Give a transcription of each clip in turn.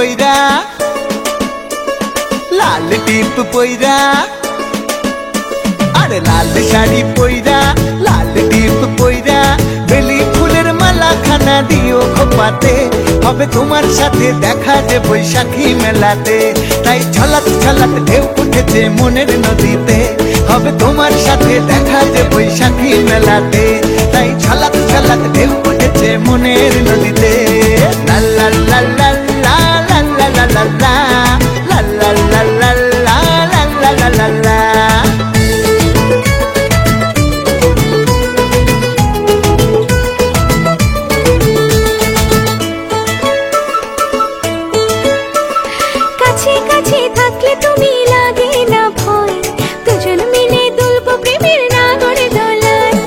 পইরা, লাল টিপ পইরা, আরে লাল শাড়ি পইরা, লাল টিপ পইরা, বেলি ফুলের মালা খানা দিও খোপাতে, হবে তোমার সাথে দেখা যে বৈশাখী মেলাতে। তাই ছলাত ছলাত ঢেউ উঠেছে মনের নদীতে, হবে তোমার সাথে দেখা যে বৈশাখী মেলাতে। তাই ছলাত ছলাত ঢেউ উঠেছে মনের নদীতে। লা লা লা লা লা লা লা লা লা লা লা লা লা লা লা লা লা লা। কাছে কাছে থাকলে তুমি লাগে না ভয়, দুজন মিলে দুলবো প্রেমের নাগরে দোলায়।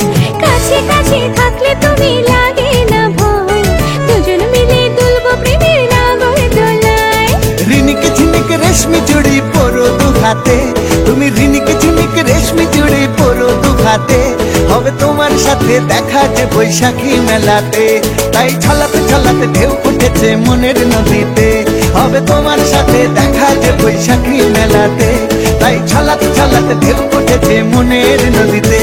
কাছে কাছে থাকলে তুমি লাগে না ভয়, দুজন মিলে দুলবো প্রেমের নাগরে দোলায়। রিনিক ঝিনিক রেশমি চুড়ি পরো দু হাতে, তুমি রিনিক ঝিনিক রেশমি চুড়ি পরো দু হাতে, হবে তোমার সাথে দেখা যে বৈশাখী মেলাতে। তাই ছলাতে ছলাতে ঢেউ উঠেছে মনের নদীতে, হবে তোমার সাথে দেখা যে বৈশাখী মেলাতে। তাই ছলাতে ছলাতে ঢেউ উঠেছে মনের নদীতে।